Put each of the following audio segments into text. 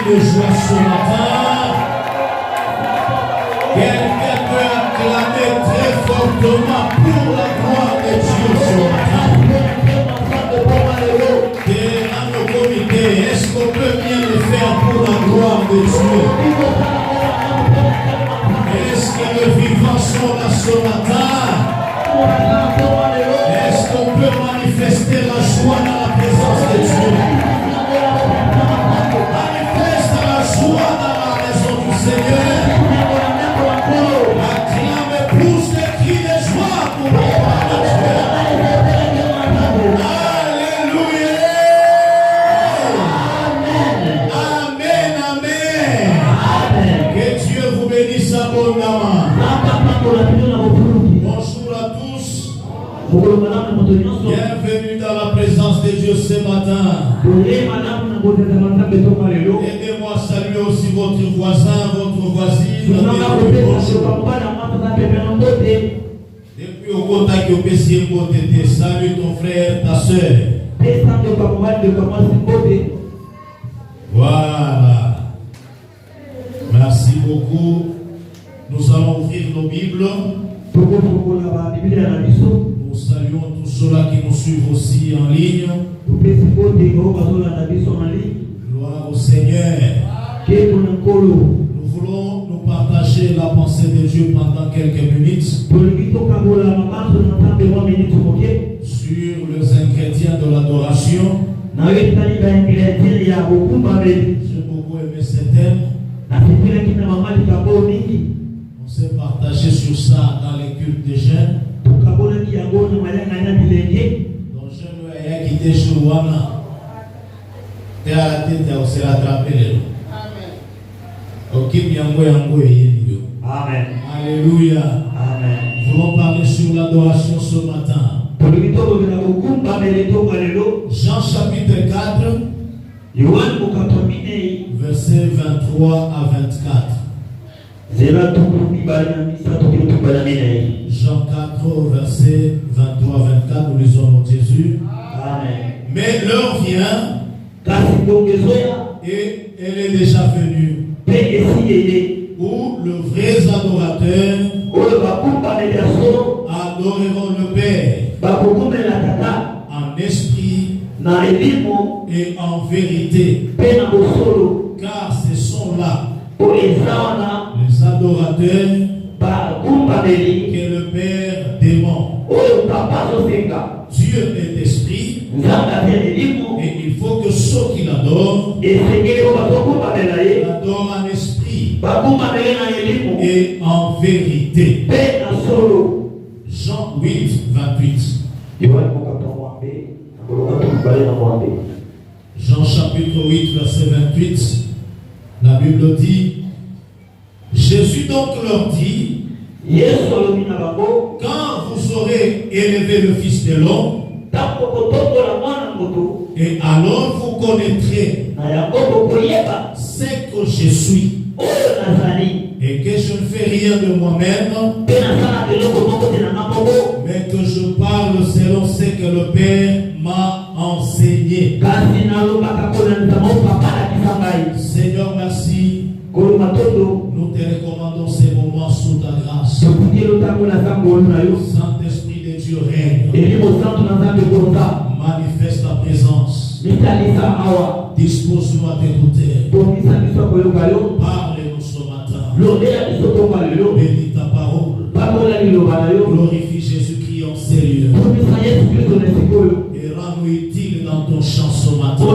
de joie ce matin. Quelqu'un peut acclamer très fortement pour la gloire de Dieu ce matin. Dans nos comités, est-ce qu'on peut bien le faire pour la gloire de Dieu? Est-ce que le vivant sont là ce matin? Est-ce qu'on peut manifester la joie dans la présence de Dieu? Manifeste la joie dans la maison du Seigneur. Acclame plus de cris de joie pour la gloire de Dieu. Alléluia. Amen, amen. Que Dieu vous bénisse abondamment. Bonjour à tous. Bienvenue dans la présence de Dieu ce matin. Aidez-moi à saluer aussi votre voisin, votre voisine. Depuis au contact au PC, salue ton frère, ta soeur. Voilà. Merci beaucoup. Nous allons ouvrir nos Bibles. Nous saluons tous ceux-là qui nous suivent aussi en ligne. Gloire au Seigneur. Nous voulons nous partager la pensée de Dieu pendant quelques minutes sur les ingrédients de l'adoration. J'ai beaucoup aimé ce thème. On s'est partagé sur ça dans les cultes des jeunes. Donc je vais quitter sur Wana. Et à la tête, on s'est rattrapé. Ok, bien, Amen. Alléluia. Amen. Nous voulons parler sur l'adoration ce matin. Jean chapitre 4, versets 23 à 24. Jean 4, verset 23 à 24, nous lisons mon Jésus. Amen. Mais l'heure vient et elle est déjà venue où le vrai adorateur adoreront le Père en esprit et en vérité, car ce sont là les adorateurs que le Père demande. Dieu est esprit et il faut que ceux qui l'adorent l'adorent en esprit et en vérité. Jean 8, 28. Jean chapitre 8, verset 28. La Bible dit, Jésus donc leur dit, quand vous aurez élevé le Fils de l'homme, et alors vous connaîtrez ce que je suis, et que je ne fais rien de moi-même, mais que je parle selon ce que le Père m'a enseigné. Seigneur, merci. Nous te recommandons ces moments sous ta grâce. Saint-Esprit de Dieu règne. Manifeste ta présence. Dispose-nous à t'écouter. Parle-nous ce matin. Bénis ta parole. Glorifie Jésus-Christ en sérieux. Et rends-nous utiles dans ton chant ce matin. Au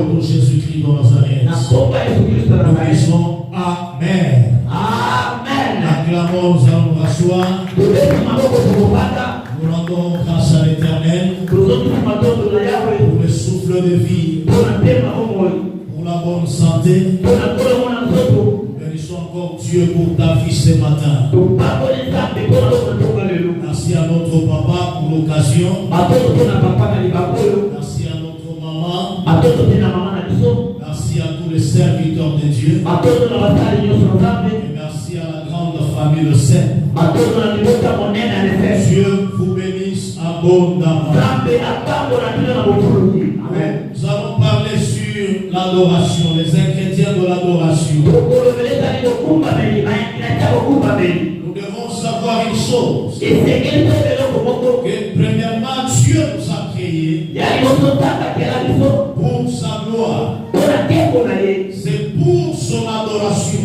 nom de Jésus-Christ de Nazareth. Nous disons Amen. Amen. Acclamons, nous allons nous rasseoir. Nous rendons grâce à l'Éternel pour le souffle de vie, pour la bonne santé. Bénissons encore Dieu pour ta vie ce matin. Merci à notre papa pour l'occasion. Merci à notre maman. Merci à tous les serviteurs de Dieu. Et merci à la grande famille de Saint. Dieu vous bénisse abondamment. Nous allons parler sur la l'adoration, les ingrédients de l'adoration. Nous devons savoir une chose. Que premièrement, Dieu nous a créés pour sa gloire. C'est pour son adoration.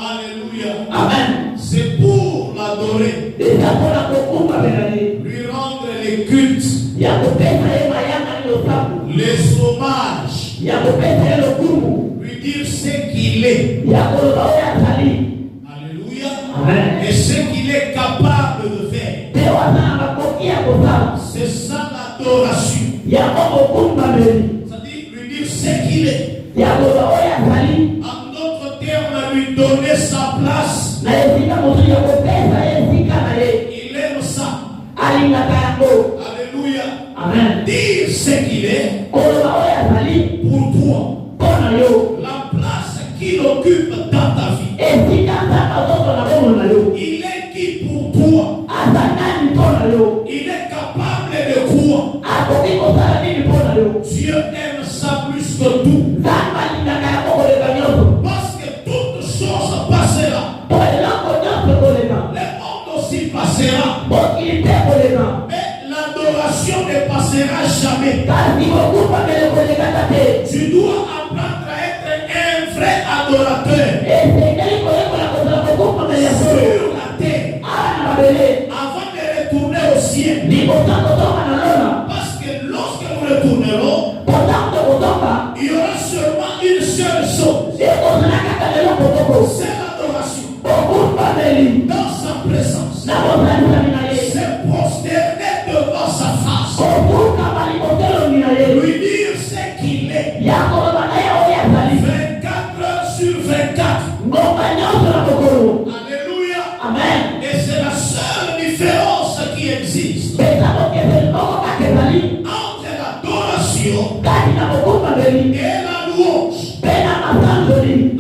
Alléluia. Amen. C'est pour l'adorer. Lui rendre les cultes. Les hommages. Lui dire ce qu'il est. Alléluia. Amen. Et ce qu'il est capable de faire. C'est ça l'adoration. C'est-à-dire lui dire ce qu'il est. En d'autres termes, lui donner sa place. Il aime ça. Alléluia. Amen. Dire ce qu'il est pour toi. La place qu'il occupe dans ta vie. Il est qui pour toi? Il est capable de quoi? Dieu aime ça plus que tout. Parce que toute chose passera. Le monde aussi passera. Mais l'adoration ne passera jamais. Tu dois apprendre à être un vrai adorateur. Sur la terre. Avant de retourner au ciel. Parce que lorsque nous retournerons, il y aura seulement une seule chose. C'est l'adoration. Dans sa présence. C'est prosterner devant sa face. Lui dire ce qu'il est. 24 heures sur 24. Alléluia. Amen. Et c'est la seule différence qui existe entre l'adoration et la louange.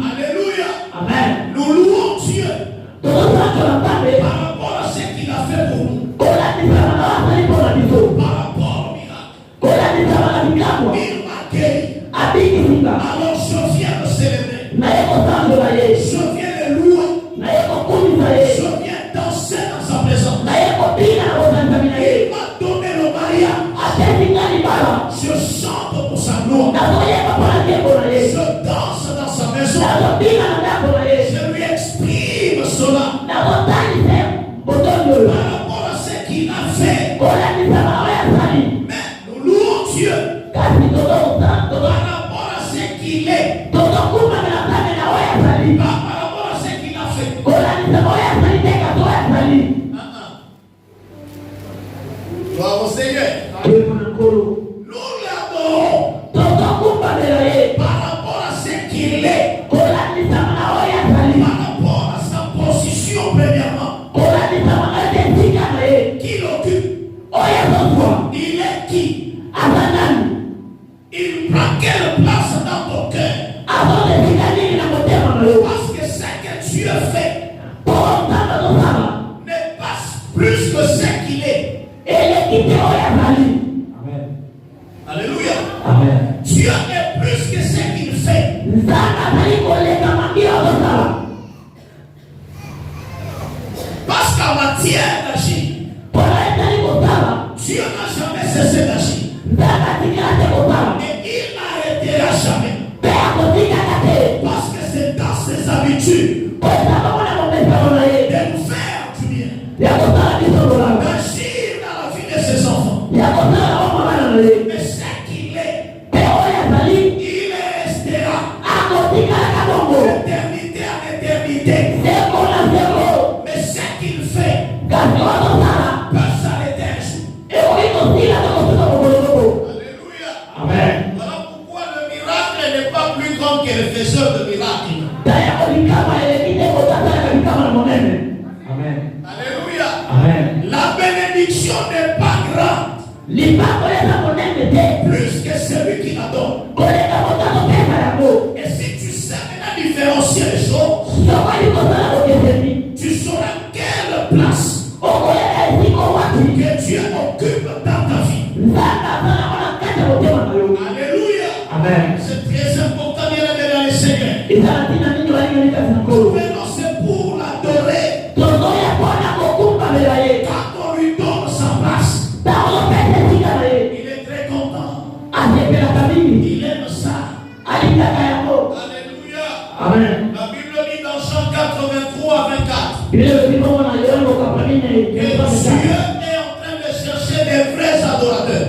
Alléluia. Amen. Nous louons Dieu par rapport à ce qu'il a fait pour nous. Par rapport au miracle. Il m'a guéri. Alors je viens de célébrer. Je viens de louer. Je viens danser dans sa présence. Il m'a donné le mariage. Je chante pour sa gloire. Je danse dans sa maison. Je lui exprime cela. Par rapport à ce qu'il a fait. Mais nous louons Dieu. Par rapport à ce qu'il est. Par rapport à ce qu'il a fait. Gloire au Seigneur. Nous l'adorons par rapport à ce qu'il est. Par rapport à sa position premièrement. Qu'il occupe. Il est qui? Il prend quelle place dans ton cœur? Parce que ce que Dieu fait n'est pas plus que ce qu'il est. Amen. Alléluia. Amen. Dieu est plus que ce qu'il fait. Parce qu'en matière d'agir, Dieu n'a jamais cessé d'agir. Et il n'arrêtera jamais. Parce que c'est dans ses habitudes de nous faire du bien. D'agir dans la vie de ses enfants. Mais ce qu'il est, il restera d'éternité en éternité. Mais ce qu'il fait peut s'arrêter un jour. Alléluia. Amen. Voilà pourquoi le miracle n'est pas plus grand que le faiseur de miracles. Amen. Alléluia. Amen. La bénédiction n'est pas grande plus que celui qui la donne. Et si tu sais maintenant différencier les choses, tu sauras quelle place que Dieu occupe dans ta vie. Alléluia. Il aime ça. Alléluia. Amen. La Bible dit dans Jean 83, 24 que Dieu Dieu est en train de chercher des vrais adorateurs.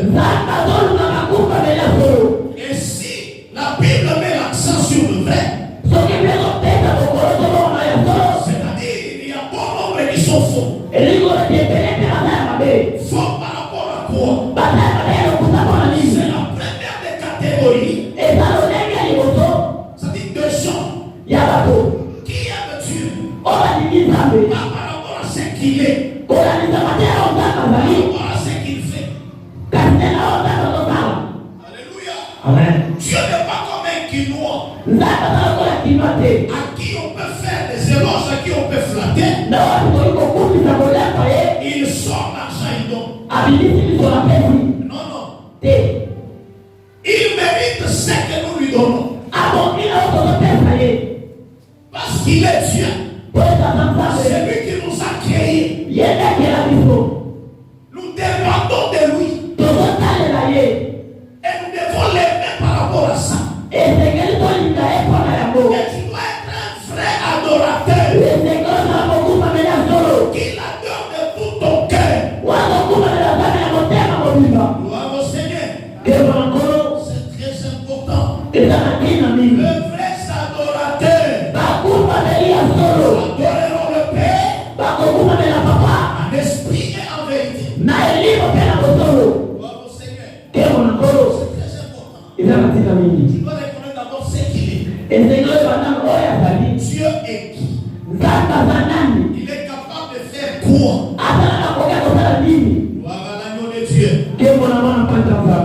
Et si la Bible met l'accent sur le vrai, c'est-à-dire il y a bon nombre qui sont faux. Faux par rapport à quoi? C'est la première des catégories. C'est-à-dire deux gens qui aiment Dieu pas par rapport à ce qu'il est, par rapport à ce qu'il fait. Alléluia. Amen. Dieu n'est pas comme un quinoa à qui on peut faire des éloges, à qui on peut flatter. Il sort l'argent, il donne. Non, non. Il mérite ce que nous lui donnons. Parce qu'il est Dieu. C'est lui qui nous a créés. Nous dépendons de lui. Et nous devons l'aimer par rapport à ça. Et tu dois être un vrai adorateur qui l'adore de tout ton cœur. Gloire au Seigneur. C'est très important. Le vrai adorateur adoreront le Père en esprit et en vérité. Gloire au Seigneur. C'est très important. Tu dois reconnaître d'abord ce qu'il est. Dieu est qui? Il est capable de faire quoi? Gloire à l'agneau de Dieu.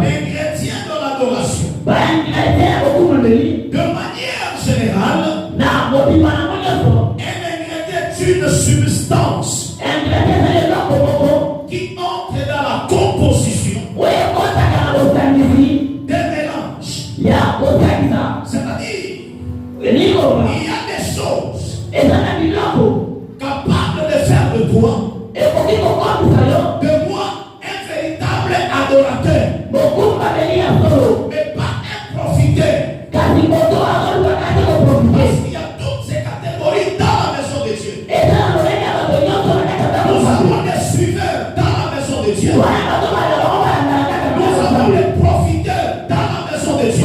L'ingrédient de l'adoration, de manière générale, un ingrédient est une substance qui entre dans la composition des mélanges. C'est-à-dire, il y a des choses capables de faire de toi, un véritable adorateur, mais pas un profiteur. Parce qu'il y a toutes ces catégories dans la maison de Dieu. Nous avons des suiveurs dans la maison de Dieu. Nous avons des profiteurs dans la maison de Dieu. Les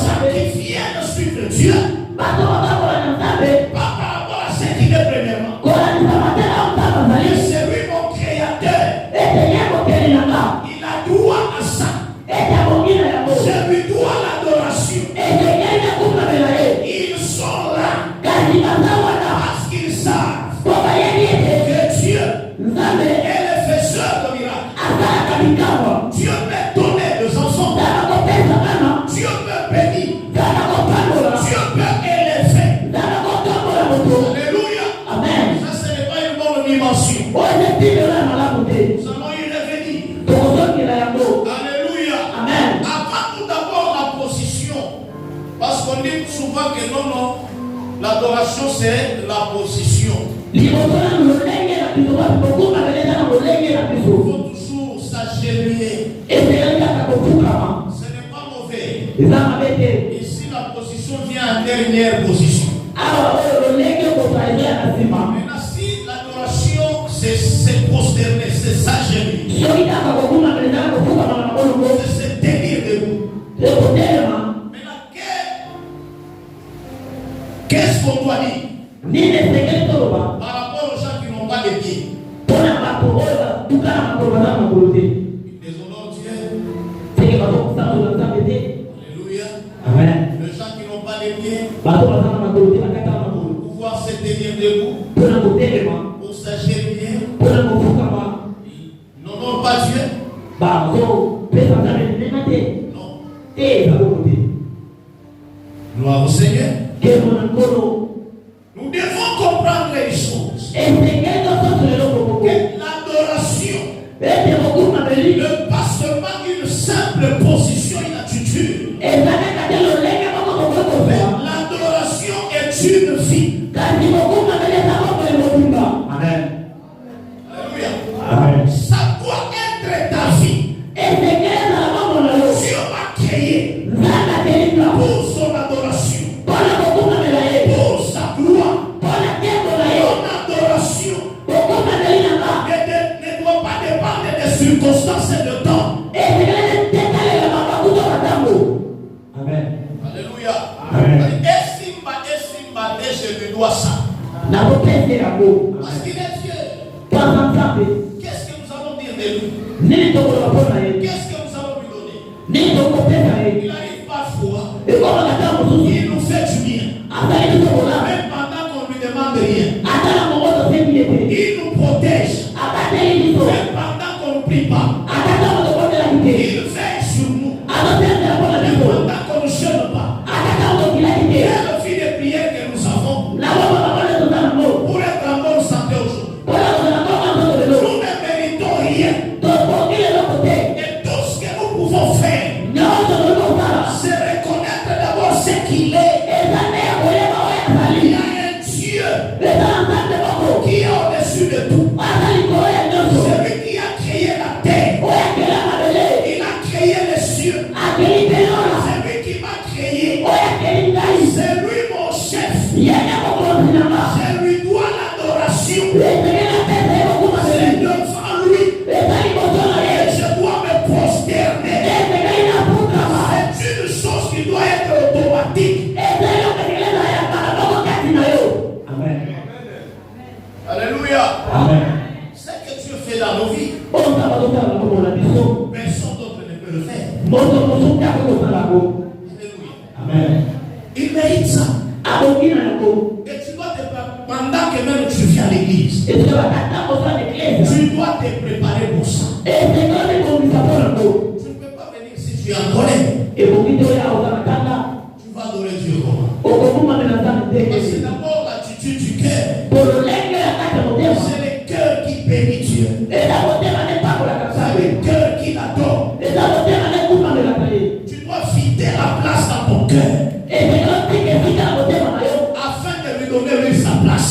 gens qui viennent suivre Dieu, pas par rapport à ce qu'il est premièrement. Mais c'est lui mon créateur. Il a droit à ça. Je lui dois l'adoration. Ils sont là parce qu'ils savent que Dieu est le faiseur de miracles. Dieu peut donner des enfants. Dieu peut bénir. Dieu peut élever. Alléluia. Amen. Ça, ce n'est pas une bonne dimension. Nous allons y revenir. Alléluia. Amen. Avant tout d'abord la position. Parce qu'on dit souvent que non, l'adoration c'est la position. Il faut toujours s'agenouiller. Ce n'est pas mauvais. Ici la position vient en dernière position. Maintenant si l'adoration c'est se prosterner, c'est s'agenouiller, c'est se tenir debout. Maintenant qu'est-ce qu'on doit dire par rapport aux gens qui n'ont pas de pieds? Désolons Dieu. Alléluia. Amen. Les gens qui n'ont pas de pieds Pour pouvoir se tenir debout, pour s'agenouiller, n'honorent pas Dieu. Non. Gloire au Seigneur. Nous devons comprendre les choses. Que l'adoration n'est pas seulement une simple position, une attitude. Mais l'adoration est une vie. Amen. Alléluia. Amen. Ça doit être ta vie. Dieu circonstances et de temps. Amen. Alléluia. Amen. Esimba, je lui dois ça. Parce qu'il est Dieu. Qu'est-ce que nous allons dire de lui? Qu'est-ce que nous allons lui donner? Il arrive parfois, il nous fait du bien. Même pendant qu'on ne lui demande rien. Il nous protège. Même pendant qu'on ne prie pas. Il veille sur nous. Même pendant qu'on ne jeûne pas. Il est le fil de prière que nous avons pour être en bonne santé aujourd'hui. Nous ne méritons rien. Et tout ce que nous pouvons faire, c'est reconnaître d'abord ce qu'il est. Il y a un Dieu qui est au-dessus de tout. Celui qui a créé la terre. Il a créé les cieux. Celui qui m'a créé. C'est lui mon chef. Je lui dois l'adoration. C'est devant lui. Et je dois me prosterner. C'est une chose qui doit être automatique. Amen. Alléluia. Amen. Ce que Dieu fait dans nos vies, personne d'autre ne peut le faire. Alléluia. Amen. Il mérite ça. Et tu dois te préparer. Pendant que même tu viens à l'église, tu dois te préparer pour ça. Tu ne peux pas venir si tu es en colère. Tu vas adorer Dieu comment? Parce que d'abord l'attitude du cœur. C'est le cœur qui bénit Dieu. C'est le cœur qui l'adore. Tu dois vider la place dans ton cœur afin de lui donner lui sa place.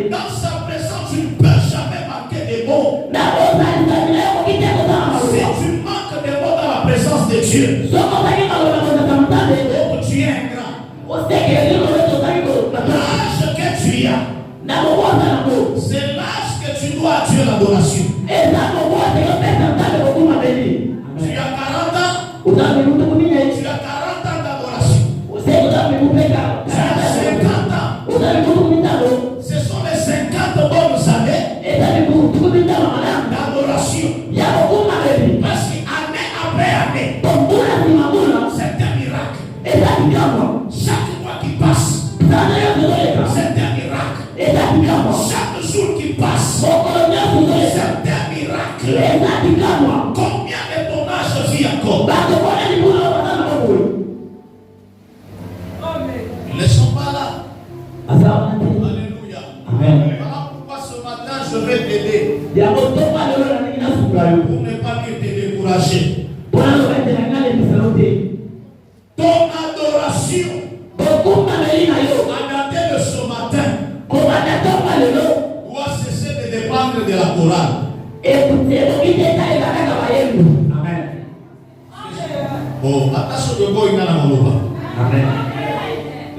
Dans sa présence, tu ne peux jamais manquer des mots. Si tu manques des mots dans la présence de Dieu, oh, tu es ingrat. L'âge que tu as, c'est l'âge que tu dois à Dieu l'adoration. Tu as 40 ans, tu as 40 ans d'adoration. Tu as 50 ans. Ce sont les 50 bonnes années d'adoration. Parce qu'année après année, c'est un miracle. Chaque mois qui passe, c'est un miracle. Chaque jour qui passe, c'est un miracle. Combien de ton âge vit encore? Ils ne sont pas là. Alléluia. Amen. Voilà pourquoi ce matin je vais t'aider. Pour ne pas dire te décourager. Ton adoration à dater de ce matin doit cesser de dépendre de la chorale. Amen. Bon, attention de quoi il y a dans mon loba. Amen.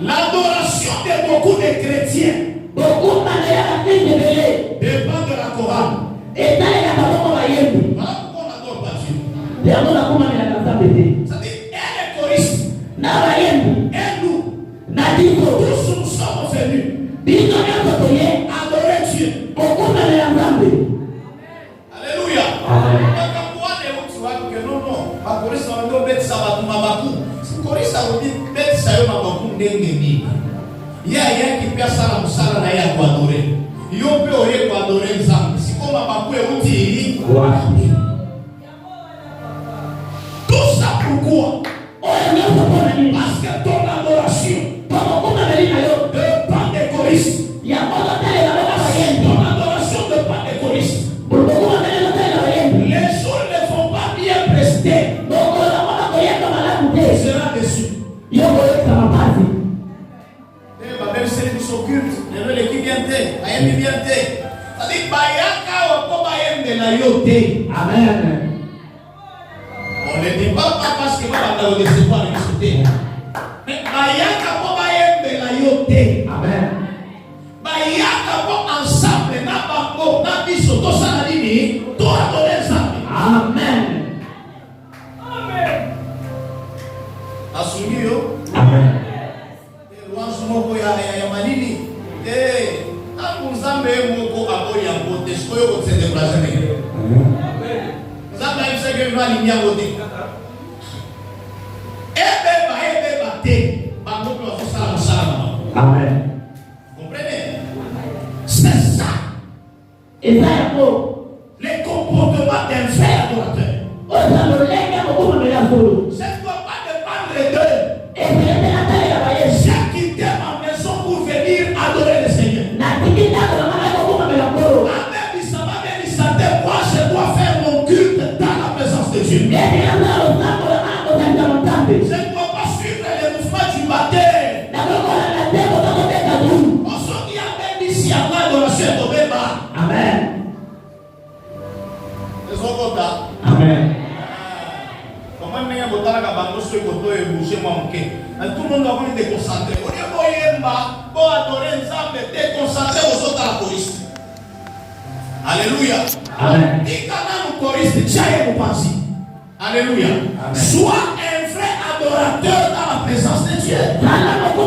L'adoration de beaucoup de chrétiens dépend de la chorale. Voilà pourquoi on n'adore pas Dieu. C'est-à-dire, elle est choriste. Et nous, tous nous sommes venus adorer Dieu. Alléluia. Il y a rien qui peut faire ça pour adorer. Il y a adorer ensemble. Si comme tout ça pourquoi? Parce que ton adoration dépend des choristes. Ton adoration dépend des choristes. Les jours ne vont pas bien prester. Tu seras déçu. Même celles qui s'occupent, l'équipe vient de Amen. On ne dit pas parce que va recevoir le société. Mais Bayaka pour de la yote. Amen. Bayaka pour ensemble na bango na biso to ça na dit nini? To adorer Nzambe. Amen. Asungi yo. Amen. Wansu moko ya manini. Tangu Nzambe moko aboya mbote. Sikoyo kotsende brazene. Nzambe ayiseke vali miangote. Ebeba te. Bangope wasosala mosala. Amen. Comprenez? C'est ça. Et ça, les comportements d'un vrai adorateur. Ça ne doit pas dépendre d'eux. J'ai quitté ma maison pour venir adorer le Seigneur. Moi, je dois faire mon culte dans la présence de Dieu. Je ne dois pas suivre les mouvements du baptême. On se dit Amen ici à l'adoration de Beba. Amen. Les autres là. Amen. Comment est-ce que vous avez bouché moi tout le monde doit être déconcentré. On est pour adorer Nzambe, déconcentré aux autres à la choriste. Alléluia. Amen. Et quand nous choriste, tiens vous pensez. Alléluia. Sois un vrai adorateur dans la présence de Dieu. Pour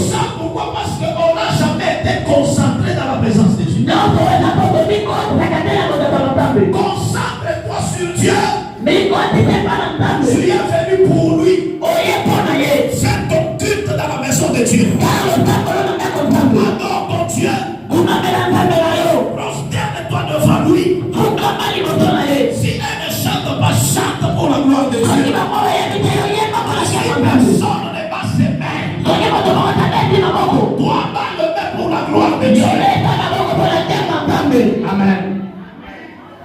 ça, pourquoi? Parce qu'on n'a jamais été concentré dans la présence de Dieu. Concentre-toi sur Dieu. Tu es venu pour lui. Fais ton culte dans la maison de Dieu. Adore ton Dieu. Prosterne-toi devant lui. Si elle ne chante pas, chante pour la gloire de Dieu. Si personne ne bat ses mains, toi bats le main pour la gloire de Dieu. Amen.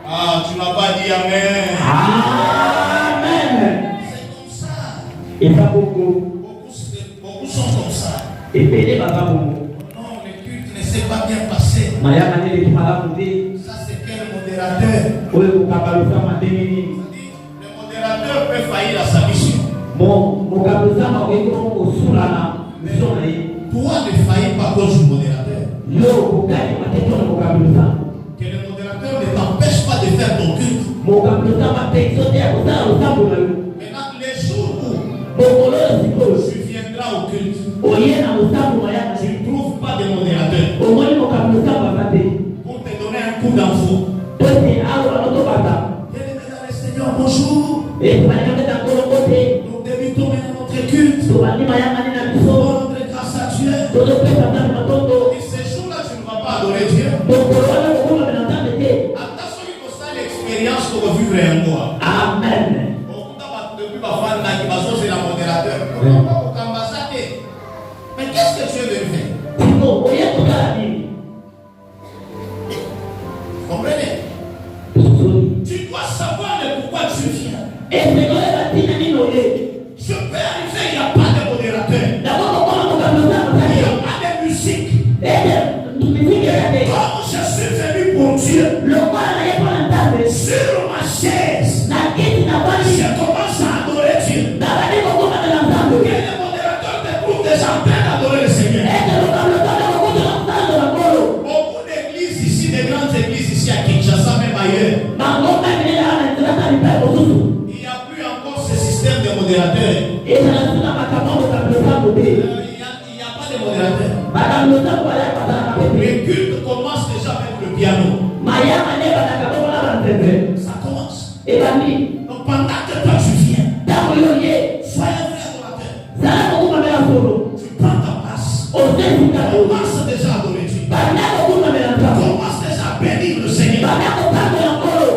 Ah, tu n'as pas dit Amen. Amen. C'est comme ça. Et pas beaucoup. Beaucoup sont comme ça. Et pédé va pas beaucoup. Non, le culte ne s'est pas bien passé. Ça, c'est quel modérateur? Le modérateur peut faillir à sa mission. Toi ne faillis pas à cause du modérateur. Que le modérateur ne t'empêche pas de faire ton culte. Maintenant, les jours où tu viendras au culte, tu ne trouves pas de modérateur pour te donner un coup d'info. Bien-aimés dans le Seigneur, bonjour. Nous débutons maintenant notre culte. Pour rendre grâce à Dieu. Et ces jours-là, tu ne vas pas adorer Dieu. Attention, il faut ça l'expérience pour vivre un mois. Amen. Depuis ma femme, c'est la modérateur. Mais qu'est-ce que tu es venu faire? Comprenez? Tu dois savoir le pourquoi tu viens. Je peux arriver, il n'y a pas de modérateur. Il n'y a pas de musique. Comme je suis venu pour Dieu, sur ma chaise, je commence à adorer Dieu. Et le modérateur te trouve déjà en train d'adorer le Seigneur. Beaucoup d'églises ici, des grandes églises ici à Kinshasa, même ailleurs, il n'y a plus encore ce système de modérateur. Il n'y a pas de modérateur. Le culte commence déjà avec le piano. Ça commence. Donc pendant que toi tu viens, sois un vrai adorateur. Tu prends ta place. Commence déjà à adorer Dieu. Commence déjà à bénir le Seigneur.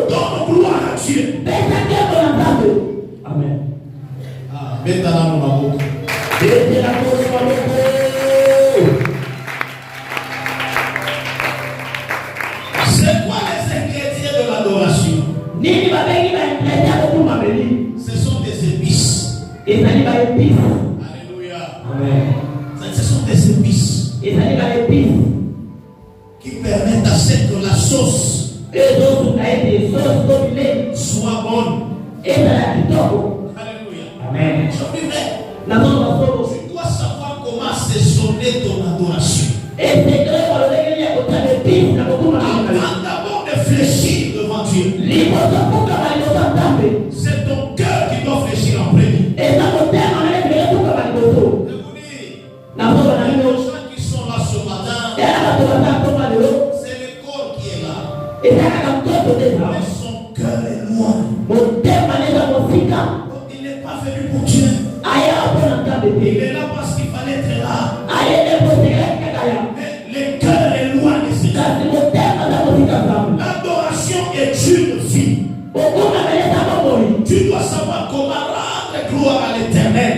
Donne gloire à Dieu. Amen. Maintenant, nous avons. C'est quoi les ingrédients de l'adoration? Ce sont des épices. Alléluia. Amen. Ce sont des épices qui permettent à ce que la sauce soit bonne. Alléluia. Amen. Je vivrai. Tu dois savoir comment assaisonner ton adoration. Avant d'abord C'est ton cœur qui doit fléchir en premier. Je vous dis, les gens qui sont là ce matin, c'est le corps qui est là. Mais son cœur est loin. Il n'est pas venu pour Dieu. Il est là parce qu'il fallait être là. Mais le cœur est loin de Seigneur. L'adoration est une vie. Tu dois savoir comment rendre gloire à l'Éternel.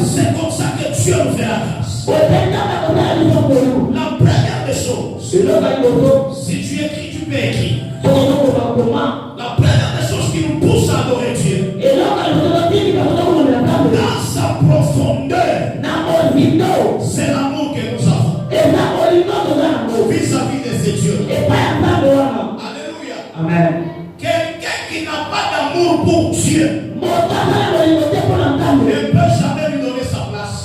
C'est comme ça que Dieu nous fait la grâce. La première des choses, si tu écris, tu peux écrire. La première des choses qui nous pousse à adorer Dieu, dans sa profondeur, c'est l'amour que nous avons vis-à-vis de ces dieux. Alléluia. Amen. Quelqu'un qui n'a pas d'amour pour Dieu ne peut jamais lui donner sa place.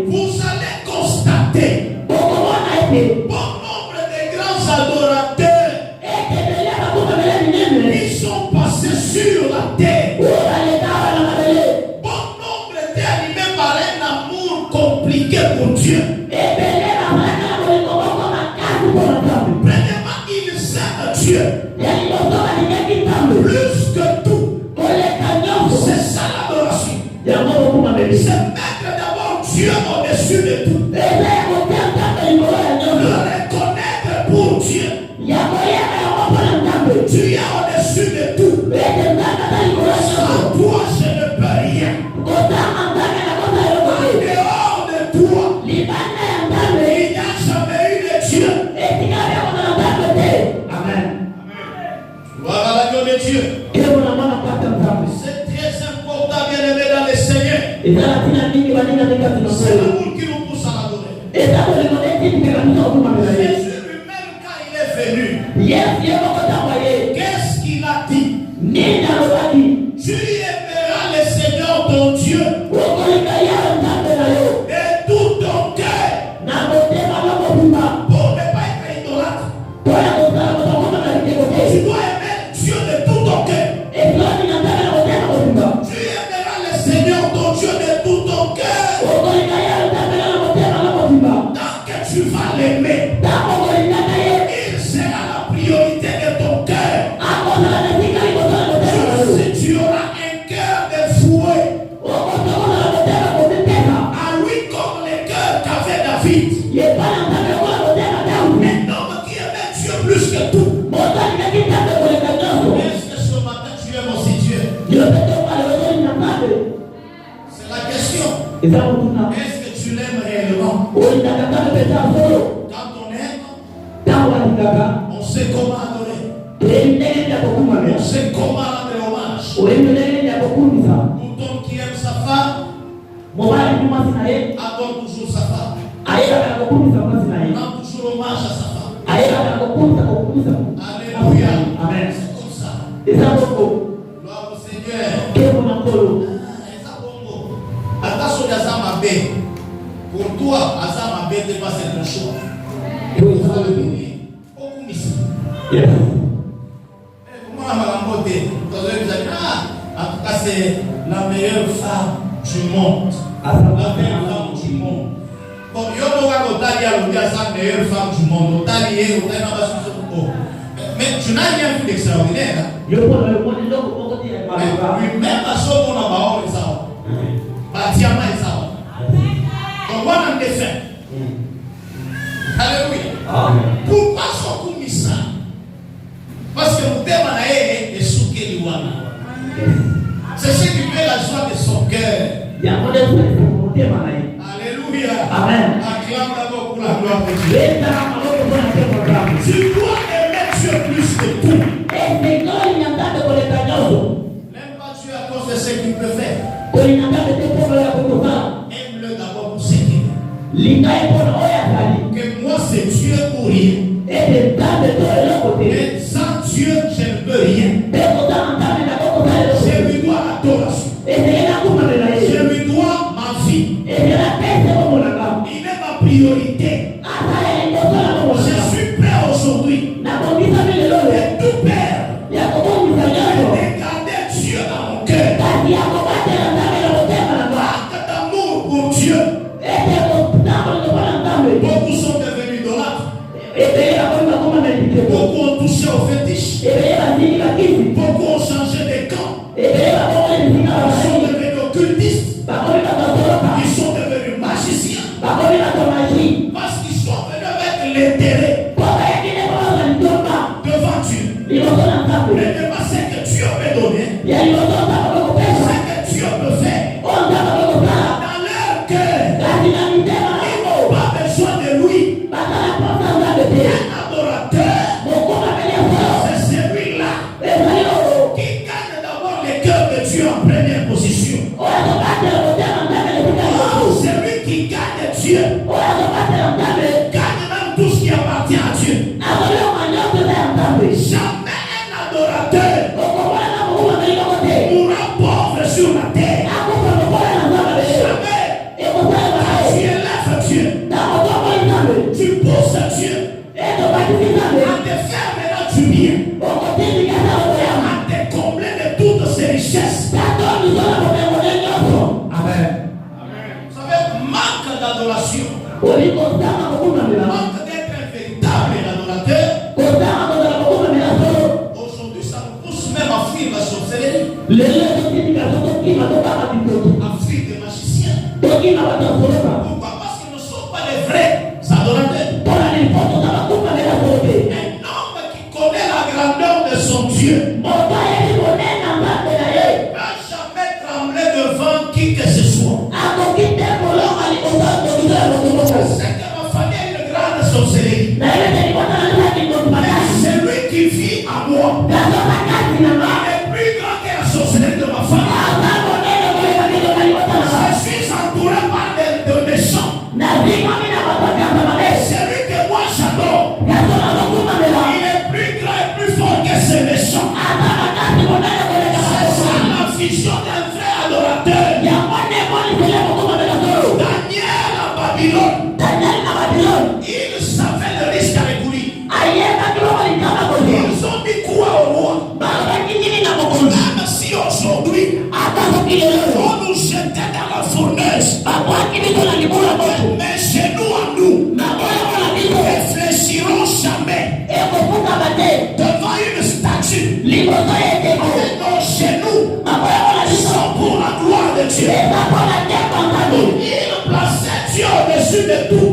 Vous allez constater bon nombre de grands adorateurs qui sont passés sur la terre. Bon nombre étaient animés par un amour compliqué pour Dieu. Premièrement, ils aiment Dieu plus que tout. C'est ça l'adoration. C'est mettre d'abord Dieu au-dessus de tout. Le reconnaître pour Dieu. Tu es au-dessus de tout. Sans toi, je ne peux rien. En dehors de toi, il n'y a jamais eu de Dieu. Amen. Voilà l'agneau de Dieu. C'est très important, bien-aimé dans le Seigneur. C'est l'amour qui nous pousse à l'adorer. Jésus lui-même, quand il est venu, qu'est-ce qu'il a dit? Tu aimeras le Seigneur ton Dieu de tout ton cœur, pour ne pas être idolâtre. Tu dois aimer Dieu de tout ton cœur. Tu aimeras le Seigneur ton Dieu de tout ton cœur. Tant que tu vas l'aimer, il sera la priorité de ton cœur. Tu auras un cœur de fouet, à lui comme le cœur qu'avait David. Un homme qui aimait Dieu plus que tout. Est-ce que ce matin tu aimes aussi Dieu? C'est la question. Est-ce que tu l'aimes réellement? Quand on aime, on sait comment adorer. On sait comment rendre hommage. Mouton qui aime sa femme adore toujours sa femme. Rend toujours hommage à sa femme. Alléluia. Amen. C'est comme ça. Gloire au Seigneur. Attention à ça, ma bête. Pour toi, à ça, ma bête, c'est pas ton choix. Comment la beauté? En tout cas, c'est la meilleure femme du monde. La meilleure femme du monde. Bon, il y a sa meilleure femme du monde. Mais tu n'as rien vu d'extraordinaire. Lui-même, à ce moment-là, donc, on a des faits. Alléluia. Pourquoi ce coup mis ça? Parce que le thème est souké liwana. C'est ce qui fait la joie de son cœur. Alléluia. Amen. Acclame d'abord pour la gloire de Dieu. Tu dois aimer Dieu plus que tout. N'aime pas Dieu à cause de ce qu'il peut faire. Aime-le d'abord pour ce qu'il est. Que moi c'est Dieu pour rien. Et sans Dieu je ne peux rien. Je lui dois l'adoration. Je lui dois ma vie. Il est ma priorité. Je suis prêt aujourd'hui Beaucoup ont touché au fétiche. Beaucoup ont changé de camp. Ils sont devenus occultistes. Ils sont devenus magiciens. Parce qu'ils sont venus avec l'intérêt devant Dieu. Mais c'est que Dieu me donné. C'est que Dieu me fait. Dans leur cœur, ils n'ont pas besoin de lui. Un adorateur, c'est celui-là qui gagne d'abord le cœur de Dieu en première position. C'est lui qui gagne Dieu. Gagne même tout ce qui appartient à Dieu. Jamais un adorateur mourra pauvre sur la terre. Jamais. Quand tu élèves Dieu, tu pousses Dieu à te faire maintenant du bien, à te combler de toutes ces richesses. Amen. Vous savez, manque d'adoration, manque d'être un véritable adorateur. Aujourd'hui, ça nous pousse même à fuir la sorcellerie, à fuir des magiciens. Pourquoi? Parce qu'ils ne sont pas les vrais adorateurs. Un homme qui connaît la grandeur de son Dieu ne va jamais trembler devant qui que ce soit. C'est que ma famille a une grande sorcellerie. C'est lui qui vit à moi. Il est plus grand que la sorcellerie de ma famille. Je suis entouré par des méchants. C'est lui que moi j'adore. Il est plus grand et plus fort que ces méchants. C'est ça la vision d'un vrai adorateur. Daniel à Babylone, il savait le risque avec lui. Ils ont dit quoi au roi? Même si aujourd'hui on nous jetait dans la fournaise, mais chez nous à nous, réfléchirons jamais devant une statue. Non, chez nous, sont pour la gloire de Dieu. Il plaçait Dieu au-dessus de tout.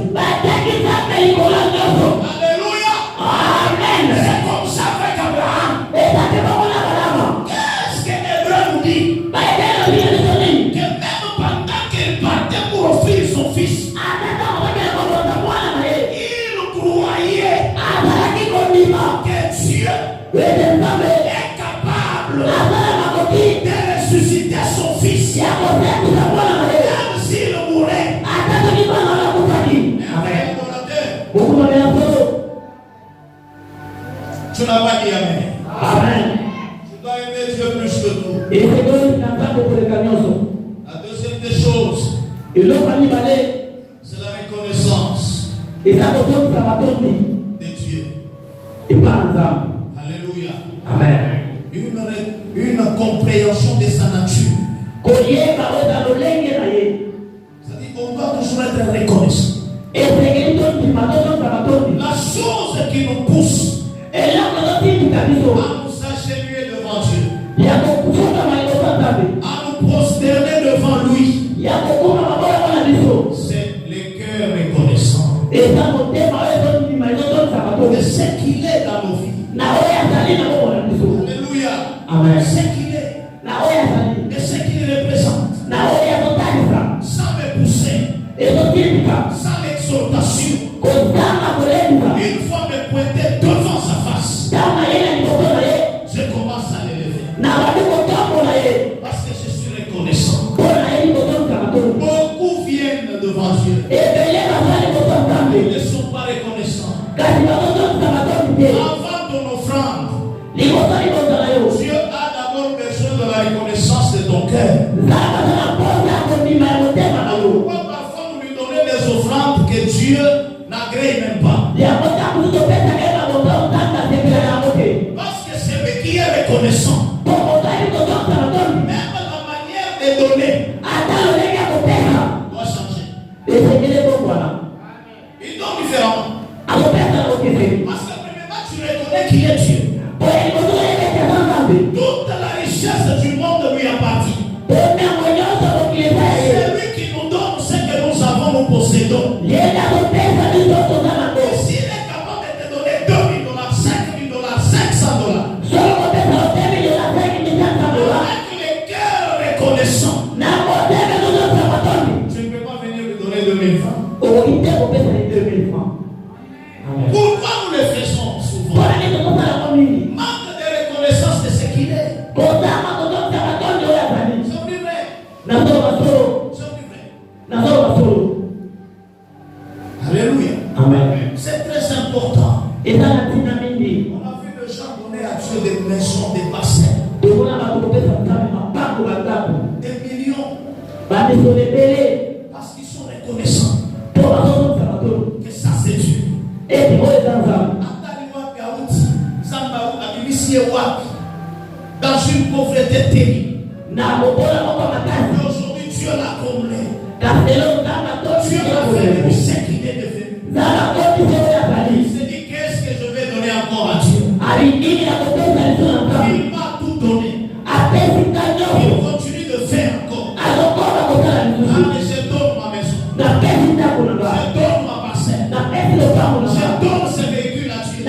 Alléluia. Amen. C'est comme ça avec Abraham. Qu'est-ce que Hébreu nous dit? Que même pendant qu'il partait pour offrir son fils, il croyait que Dieu est capable de ressusciter son fils. Même s'il mourait. Tu n'as pas dit amen. Tu dois aimer Dieu plus que tout. La deuxième des choses, c'est la reconnaissance de Dieu. Alléluia. Amen. Une compréhension de sa nature. C'est-à-dire qu'on doit toujours être reconnaissant. La chose qui nous pousse à nous agenouiller devant Dieu, à nous prosterner devant lui, c'est le cœur reconnaissant de ce qu'il est dans nos vies. Alléluia. Amen. Ce qu'il est et ce qu'il représente, sans me pousser, sans l'exhortation, une fois me pointer devant sa face, je commence à l'élever parce que je suis reconnaissant. Beaucoup viennent devant Dieu, ils ne sont pas reconnaissants. Avant ton offrande, Dieu a d'abord besoin de la reconnaissance de ton cœur. Pourquoi parfois nous lui donnons des offrandes que Dieu n'agrée même pas? Parce que c'est lui qui est reconnaissant. Même la manière de donner doit changer. Il donne différemment. Parce que premièrement, tu reconnais qu'il est Dieu. Toute la richesse du monde lui appartient. C'est lui qui nous donne ce que nous avons, nous possédons. Et s'il est capable de te donner $2 000, $5 000, $500, avec le cœur reconnaissant, tu ne peux pas venir lui donner 2 000 francs. Pourquoi nous le faisons souvent? Manque de reconnaissance de ce qu'il est. C'est vrai. Alléluia. Amen. C'est très important. Et ça, la On a vu les gens donner à Dieu des maisons, des parcelles, des millions, parce qu'ils sont reconnaissants que ça c'est Dieu. Dans une pauvreté terrible. Aujourd'hui, Dieu l'a comblé. Dieu l'a fait de ce qu'il est devenu. Il s'est dit, qu'est-ce que je vais donner encore à Dieu? Il m'a tout donné. Il continue de faire encore. Ah, mais je donne ma maison. Je donne ma parcelle. Je donne ce véhicule à Dieu.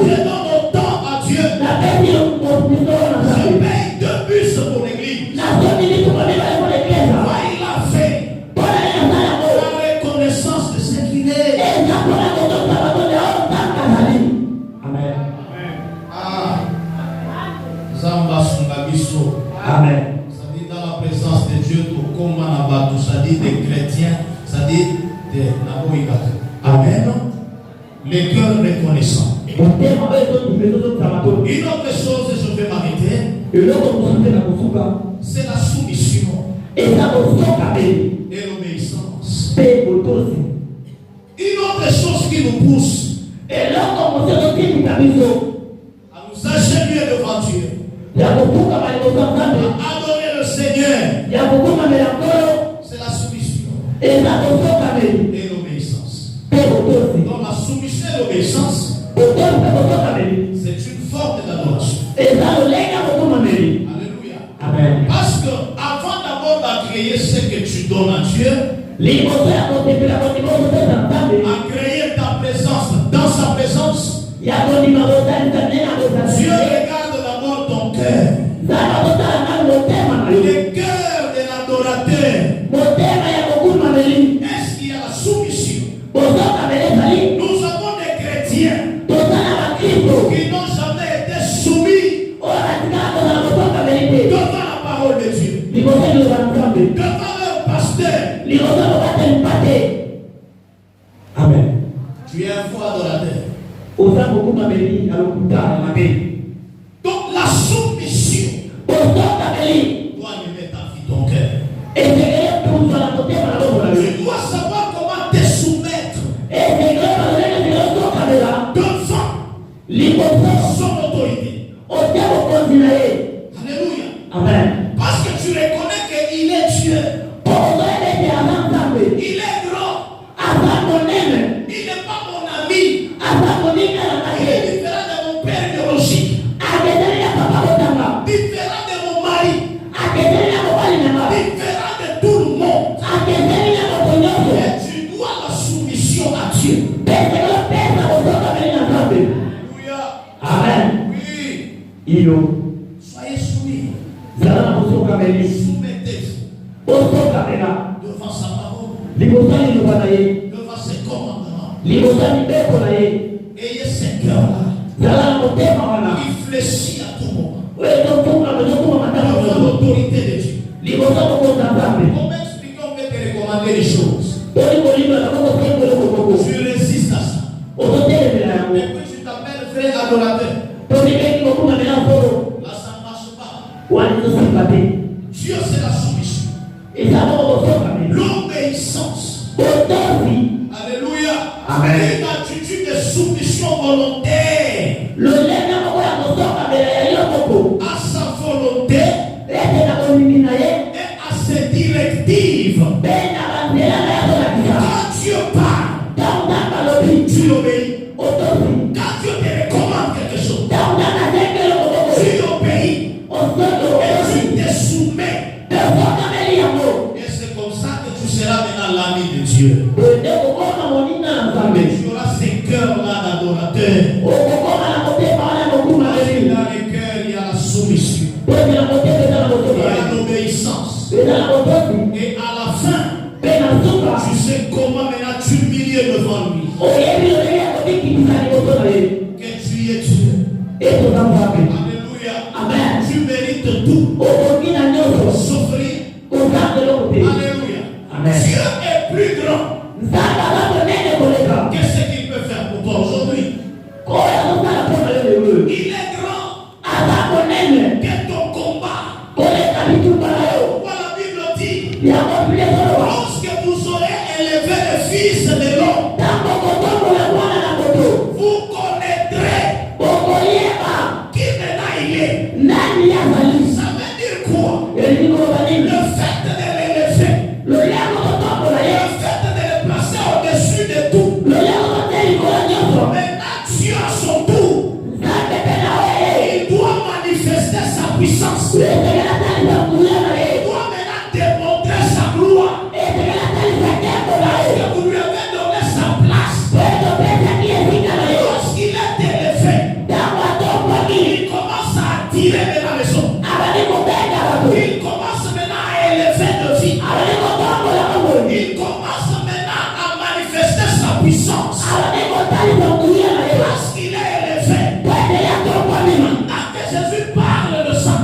Je donne autant à Dieu. Je paye 2 bus pour l'église. Il a fait la reconnaissance de ce qu'il est. Amen. Ah, Zamba Sungabiso. Amen. Ça dit dans la présence de Dieu, tout comme Manabatou, ça dit des chrétiens, ça dit des Naboïgato. Amen. Les cœurs reconnaissants. Une autre chose, je vais m'arrêter, c'est la soumission et l'obéissance. Une autre chose qui nous pousse à nous agenouiller devant Dieu, à adorer le Seigneur, c'est la soumission et l'obéissance. Dans la soumission et l'obéissance, c'est une forme d'adoration. Alléluia. Amen. Parce que avant d'abord d'accueillir ce que tu donnes à Dieu, accueillir ta présence dans sa présence, Dieu regarde d'abord ton cœur. Le cœur de l'adorateur. Est-ce qu'il y a la soumission? Nous avons des chrétiens qui n'ont jamais été soumis devant la parole de Dieu, devant leur pasteur. Amen. Tu es un faux adorateur. Donc la soumission doit animer ta vie, ton cœur. Tu dois savoir comment te soumettre devant son autorité. Alléluia. Amen. Parce que tu reconnais qu'il est Dieu. Il est grand. Il n'est pas mon ami. Il est différent de mon père biologique. Différent de mon mari. Différent de tout le monde. Et tu dois la soumission à Dieu. Alléluia. Amen. Oui. Soyez soumis. Soumettez-vous devant sa parole, devant ses commandements. Ayez ce cœur-là. Réfléchis à tout moment devant l'autorité de Dieu. Comment expliquer, on peut te recommander les choses? Tu résistes à ça. Et puis tu t'appelles vrai adorateur. Là, ça ne marche pas. Dieu, c'est la soumission. L'obéissance. Alléluia. Amen. Une attitude de soumission volontaire à sa volonté et à ses directives. Quand Dieu parle, tu l'obéis. pays, quand Dieu te recommande quelque chose, tu obéis et tu te soumets. Et c'est comme ça que tu seras maintenant l'ami de Dieu. Tu auras ces cœurs-là d'adorateurs. Et dans les cœurs, il y a la soumission. Il y a l'obéissance. Et à la fin, tu sais comment maintenant t'humilier devant lui. Que tu es Dieu. Alléluia. Amen. Tu mérites tout. Souffrir. Alléluia. Amen. Dieu est plus grand. Qu'est-ce qu'il peut faire pour toi aujourd'hui? Il est grand. Que ton combat. Quoi la Bible dit? Lorsque vous aurez élevé le Fils de l'homme, vous connaîtrez qui maintenant il est. Ça veut dire quoi? Le fait de l'élever, le fait de le placer au-dessus de tout. Maintenant, Dieu à son tour, il doit manifester sa puissance. Il doit maintenant démontrer sa gloire. Parce que vous lui avez donné sa place. Lorsqu'il est élevé, il commence à attirer maintenant les hommes. Il commence maintenant à élever de vie. Il commence maintenant à manifester sa puissance. Parce qu'il est élevé. Maintenant que Jésus parle de ça,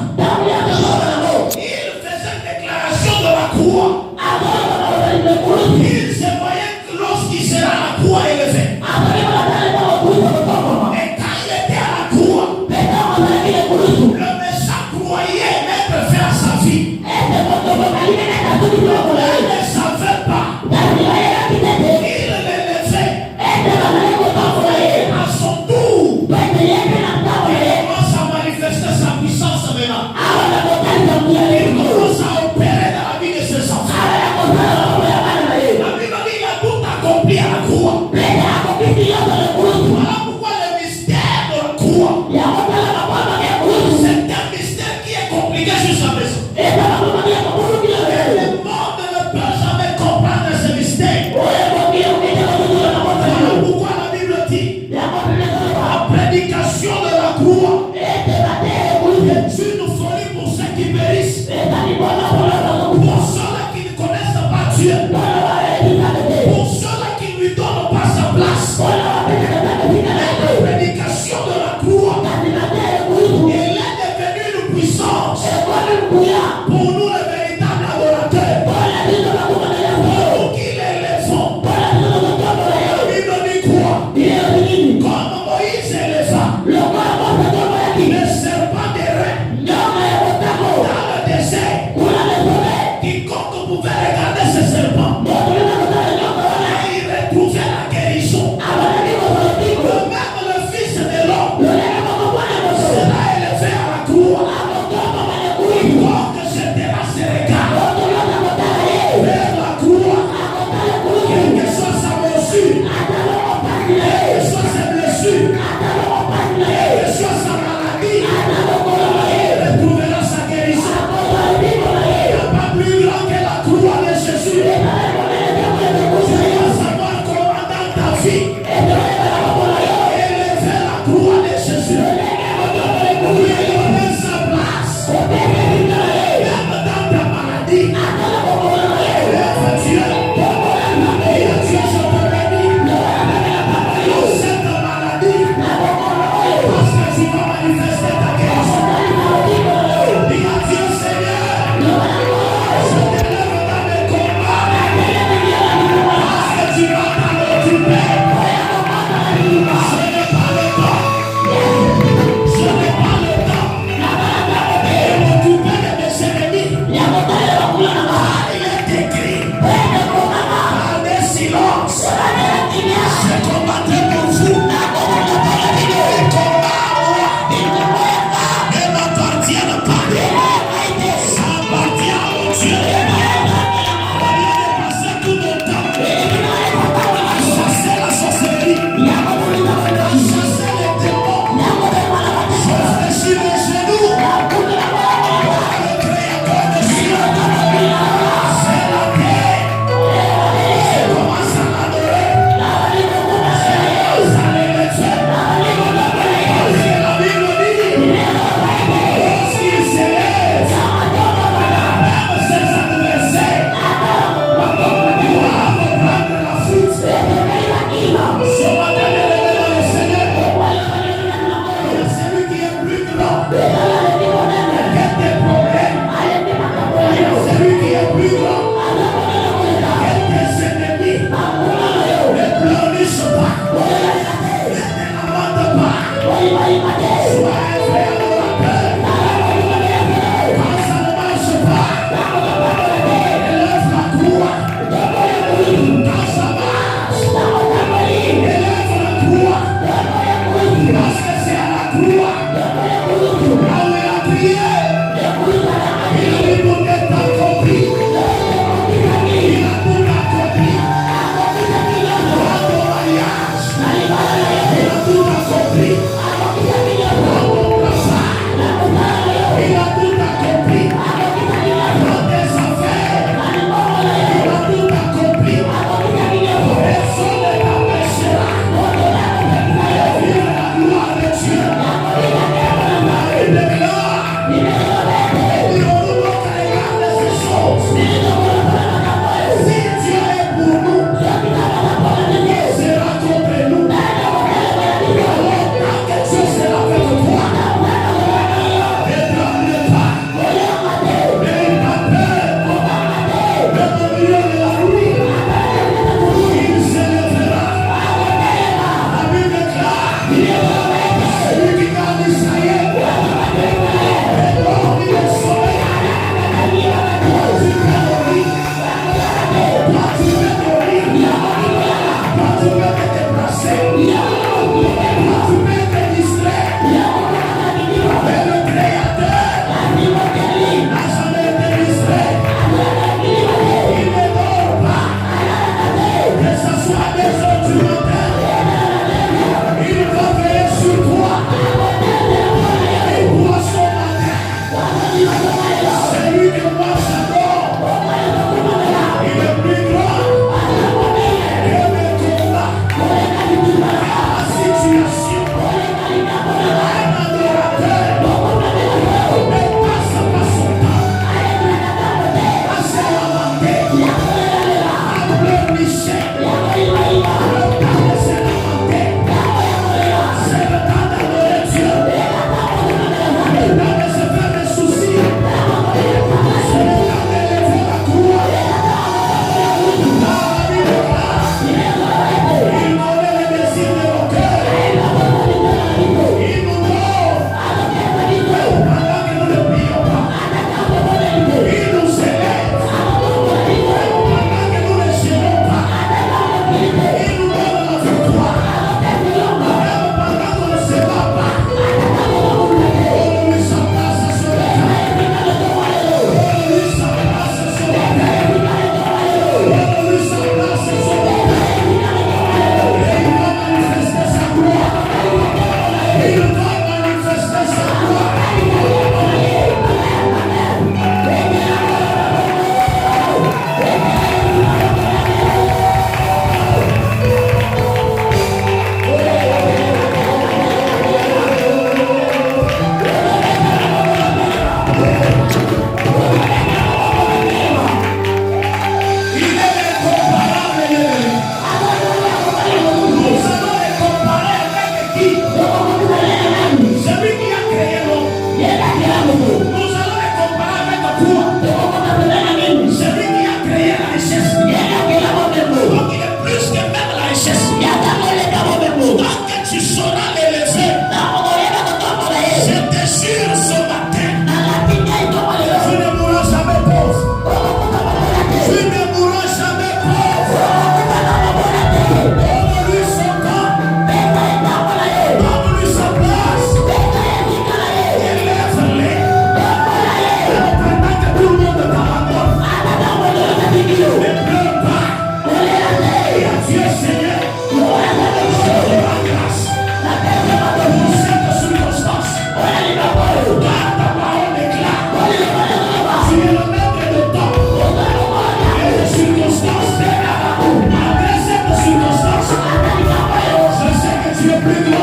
Mais